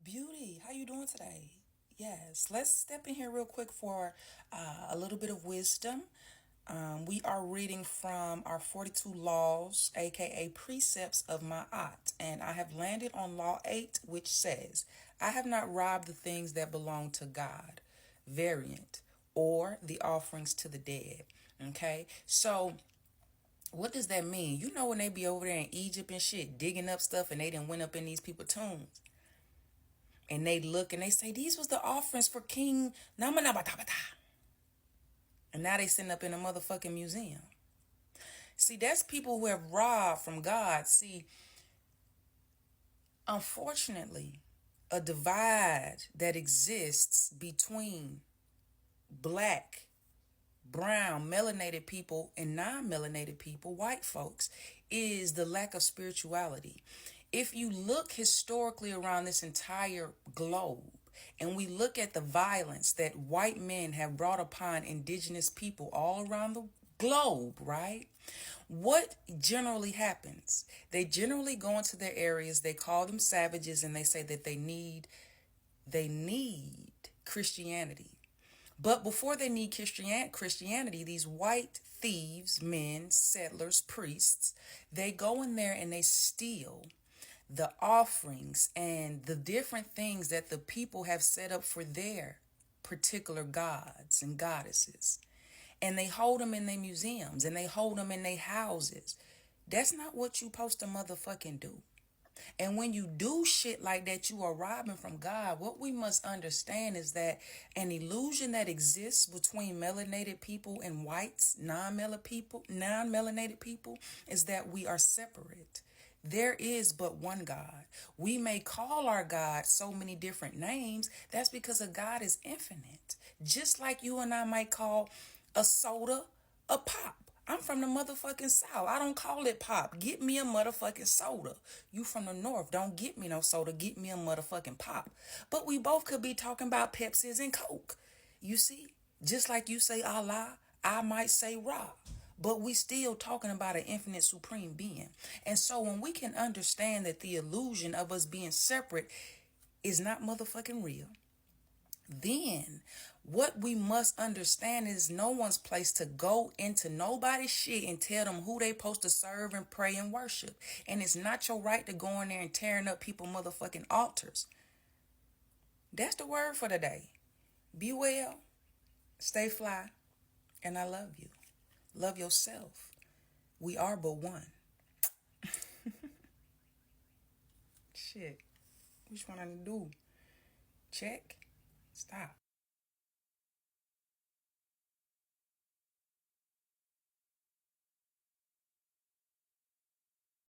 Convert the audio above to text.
Beauty, how you doing today? Yes, let's step in here real quick for a little bit of wisdom. We are reading from our 42 laws, aka precepts of Ma'at, and I have landed on Law 8, which says, I have not robbed the things that belong to God, variant, or the offerings to the dead. Okay, so what does that mean? You know when they be over there in Egypt and shit, digging up stuff and they didn't went up in these people's tombs and they look and they say these was the offerings for King Namanabatabata. And now they sitting up in a motherfucking museum. See, that's people who have robbed from God. See, unfortunately, a divide that exists between black, brown, melanated people and non-melanated people, white folks, is the lack of spirituality. If you look historically around this entire globe and we look at the violence that white men have brought upon indigenous people all around the globe, right? What generally happens? They generally go into their areas, they call them savages, and they say that they need Christianity. But before they need Christianity, these white thieves, men, settlers, priests, they go in there and they steal the offerings and the different things that the people have set up for their particular gods and goddesses. And they hold them in their museums and they hold them in their houses. That's not what you supposed to motherfucking do. And when you do shit like that, you are robbing from God. What we must understand is that an illusion that exists between melanated people and whites, non-melanated people, is that we are separate. There is but one God. We may call our God so many different names. That's because a God is infinite. Just like you and I might call a soda a pop. I'm from the motherfucking South. I don't call it pop. Get me a motherfucking soda. You from the North. Don't get me no soda. Get me a motherfucking pop. But we both could be talking about Pepsis and Coke. You see? Just like you say Allah, I might say Ra. But we still talking about an infinite supreme being. And so when we can understand that the illusion of us being separate is not motherfucking real, then what we must understand is no one's place to go into nobody's shit and tell them who they supposed to serve and pray and worship. And it's not your right to go in there and tearing up people motherfucking altars. That's the word for the day. Be well, stay fly, and I love you. Love yourself. We are but one. Shit. Which one I do? Check. Stop.